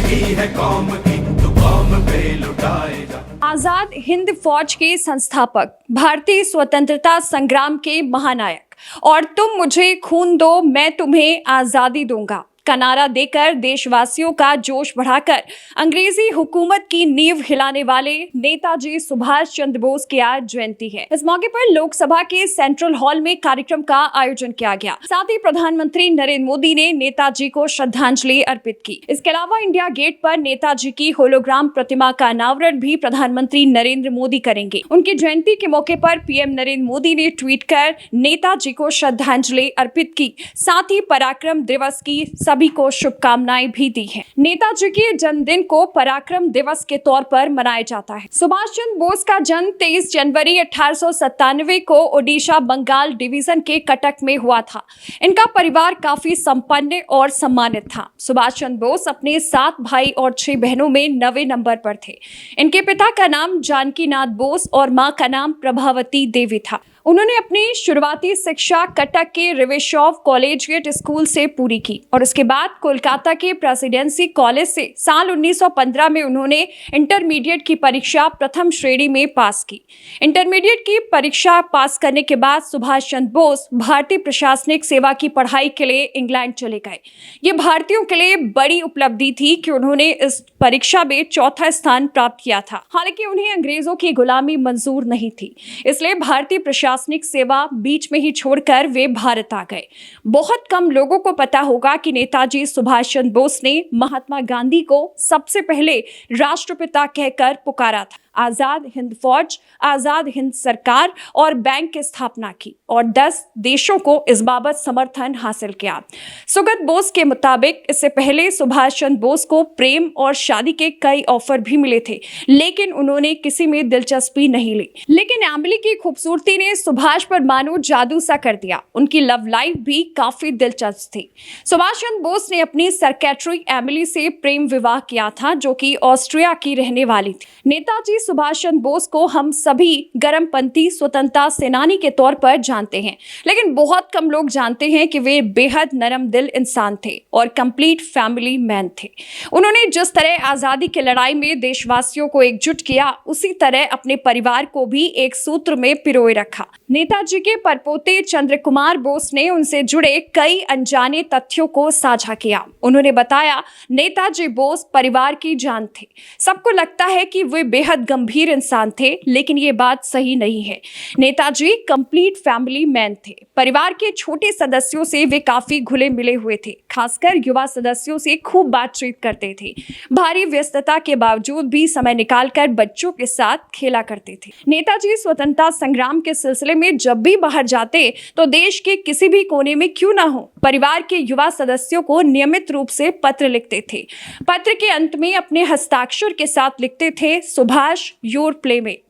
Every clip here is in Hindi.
की है कौम की, तो कौम पे लुटाए जा। आजाद हिंद फौज के संस्थापक, भारतीय स्वतंत्रता संग्राम के महानायक और तुम मुझे खून दो मैं तुम्हें आजादी दूंगा का नारा देकर देशवासियों का जोश बढ़ाकर अंग्रेजी हुकूमत की नींव हिलाने वाले नेताजी सुभाष चंद्र बोस की आज जयंती है। इस मौके पर लोकसभा के सेंट्रल हॉल में कार्यक्रम का आयोजन किया गया। साथ ही प्रधानमंत्री नरेंद्र मोदी ने नेताजी को श्रद्धांजलि अर्पित की। इसके अलावा इंडिया गेट पर नेताजी की होलोग्राम प्रतिमा का अनावरण भी प्रधानमंत्री नरेंद्र मोदी करेंगे। उनकी जयंती के मौके पर पीएम नरेंद्र मोदी ने ट्वीट कर नेताजी को श्रद्धांजलि अर्पित की। साथ ही पराक्रम दिवस की सभी को शुभकामनाएं भी दी हैं। नेताजी के जन्मदिन को पराक्रम दिवस के तौर पर मनाया जाता है। सुभाष चंद्र बोस का जन्म 23 जनवरी 1897 को ओडिशा बंगाल डिवीजन के कटक में हुआ था। इनका परिवार काफी संपन्न और सम्मानित था। सुभाष चंद्र बोस अपने 7 भाई और 6 बहनों में 9वें नंबर पर थे। इनके पिता का नाम जानकी नाथ बोस और मां का नाम प्रभावती देवी था। उन्होंने अपनी शुरुआती शिक्षा कटक के रिवेशॉफ कॉलेजिएट स्कूल से पूरी की और उसके बाद कोलकाता के प्रेसिडेंसी कॉलेज से साल 1915 में उन्होंने इंटरमीडिएट की परीक्षा प्रथम श्रेणी में पास की। इंटरमीडिएट की परीक्षा पास करने के बाद सुभाष चंद्र बोस भारतीय प्रशासनिक सेवा की पढ़ाई के लिए इंग्लैंड चले गए। ये भारतीयों के लिए बड़ी उपलब्धि थी कि उन्होंने इस परीक्षा में 4था स्थान प्राप्त किया था। हालांकि उन्हें अंग्रेजों की गुलामी मंजूर नहीं थी, इसलिए भारतीय प्रशासनिक सेवा बीच में ही छोड़कर वे भारत आ गए। बहुत कम लोगों को पता होगा कि नेताजी सुभाष चंद्र बोस ने महात्मा गांधी को सबसे पहले राष्ट्रपिता कहकर पुकारा था। आजाद हिंद फौज, आजाद हिंद सरकार और बैंक की स्थापना की और 10 देशों को इस बाबत समर्थन हासिल किया। सुगत बोस के मुताबिक इससे पहले सुभाष चंद्र बोस को प्रेम और शादी के कई ऑफर भी मिले थे, लेकिन उन्होंने किसी में दिलचस्पी नहीं ली। लेकिन एमिली की खूबसूरती ने सुभाष पर मानो जादू सा कर दिया। उनकी लव लाइफ भी काफी दिलचस्प थी। सुभाष चंद्र बोस ने अपनी सेक्रेटरी एमिली से प्रेम विवाह किया था, जो कि ऑस्ट्रिया की रहने वाली थी। नेताजी सुभाष चंद्र बोस को हम सभी गर्मपंथी स्वतंत्रता सेनानी के तौर पर जानते हैं, लेकिन बहुत कम लोग जानते हैं कि वे बेहद नरम दिल इंसान थे और कंप्लीट फैमिली मैन थे। उन्होंने जिस तरह आजादी की लड़ाई में देशवासियों को एकजुट किया, उसी तरह अपने परिवार को भी एक सूत्र में पिरोए रखा। नेताजी के परपोते चंद्र कुमार बोस ने उनसे जुड़े कई अनजाने तथ्यों को साझा किया। उन्होंने बताया, नेताजी बोस परिवार की जान थे। सबको लगता है कि वे बेहद गंभीर इंसान थे, लेकिन ये बात सही नहीं है। नेताजी कंप्लीट फैमिली मैन थे। परिवार के छोटे सदस्यों से वे काफी घुले मिले हुए थे, खासकर युवा सदस्यों से खूब बातचीत करते थे। भारी व्यस्तता के बावजूद भी समय निकालकर बच्चों के साथ खेला करते थे। नेताजी स्वतंत्रता संग्राम के सिलसिले में जब भी बाहर जाते तो देश के किसी भी कोने में क्यों ना हो, परिवार के युवा सदस्यों को नियमित रूप से पत्र लिखते थे। पत्र के अंत में अपने हस्ताक्षर के साथ लिखते थे, सुभाष योर प्लेमेट।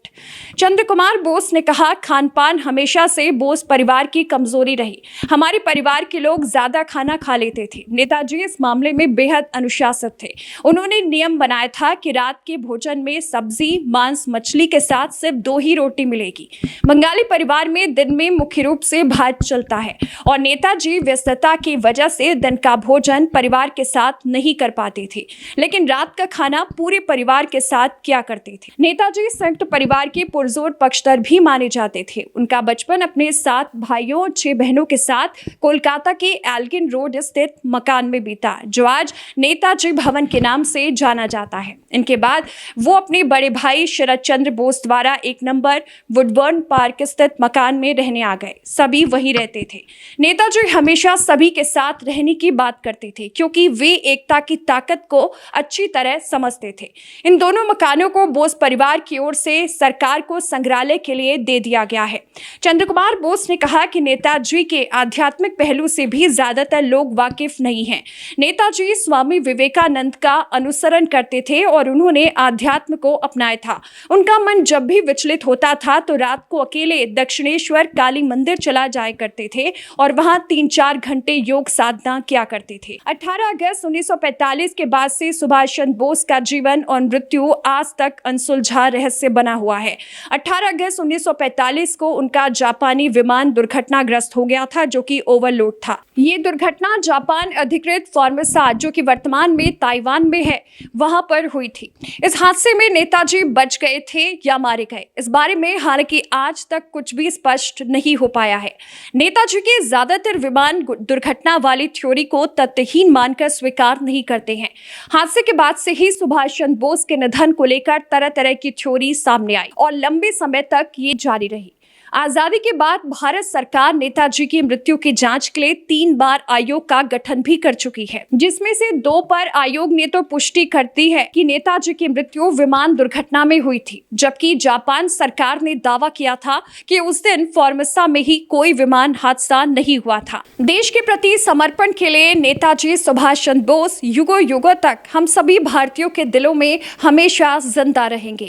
चंद्र कुमार बोस ने कहा, खान पान हमेशा से बोस परिवार की कमजोरी रही। हमारे परिवार के लोग ज्यादा खाना खा लेते थे। नेताजी इस मामले में बेहद अनुशासित थे। उन्होंने नियम बनाया था कि रात के भोजन में सब्जी, मांस, मछली के साथ सिर्फ 2 ही रोटी मिलेगी। बंगाली परिवार में दिन में मुख्य रूप से भात चलता है और नेताजी व्यस्तता की वजह से दिन का भोजन परिवार के साथ नहीं कर पाते थे, लेकिन रात का खाना पूरे परिवार के साथ किया करते थे। नेताजी संयुक्त परिवार के पुरजोर पक्षधर भी माने जाते थे। उनका बचपन अपने 7 भाइयों और 6 बहनों के साथ कोलकाता के एल्गिन रोड स्थित मकान में बीता, जो आज नेताजी भवन के नाम से जाना जाता है। इनके बाद वो अपने बड़े भाई शरद चंद्र बोस द्वारा 1 नंबर वुडबर्न पार्क स्थित मकान में रहने आ गए। सभी वहीं रहते थे। नेताजी हमेशा सभी के साथ रहने की बात करते थे, क्योंकि वे एकता की ताकत को अच्छी तरह समझते थे। इन दोनों मकानों को बोस परिवार की ओर से सरकार को संग्रहालय के लिए दे दिया गया है। चंद्र कुमार बोस ने कहा कि नेताजी के आध्यात्मिक पहलू से भी ज्यादातर लोग वाकिफ नहीं हैं। नेताजी स्वामी विवेकानंद का अनुसरण करते थे और उन्होंने आध्यात्म को अपनाया था। उनका मन जब भी विचलित होता था तो रात को अकेले दक्षिणेश्वर काली मंदिर चला जाया करते थे और वहां 3-4 घंटे योग साधना किया करते थे। 18 अगस्त 1945 के बाद से सुभाष चंद्र बोस का जीवन और मृत्यु आज तक अनसुलझा रहस्य बना हुआ हुआ है। 18 अगस्त 1945 को उनका जापानी विमान दुर्घटनाग्रस्त हो गया था, जो कि ओवरलोड था। ये दुर्घटना जापान अधिकृत फॉर्मोसा, जो कि वर्तमान में ताइवान में है, वहां पर हुई थी। इस हादसे में नेताजी बच गए थे या मारे गए, इस बारे में हालांकि आज तक कुछ भी स्पष्ट नहीं हो पाया है। नेताजी के ज्यादातर विमान दुर्घटना वाली थ्योरी को तथ्यहीन मानकर स्वीकार नहीं करते हैं। हादसे के बाद से ही सुभाष चंद्र बोस के निधन को लेकर तरह तरह की थ्योरी सामने आई और लंबे समय तक ये जारी रही। आजादी के बाद भारत सरकार नेताजी की मृत्यु की जांच के लिए 3 बार आयोग का गठन भी कर चुकी है, जिसमें से 2 पर आयोग ने तो पुष्टि करती है कि नेताजी की मृत्यु विमान दुर्घटना में हुई थी, जबकि जापान सरकार ने दावा किया था कि उस दिन फॉर्मोसा में ही कोई विमान हादसा नहीं हुआ था। देश के प्रति समर्पण के लिए नेताजी सुभाष चंद्र बोस युगों युगों तक हम सभी भारतीयों के दिलों में हमेशा जिंदा रहेंगे।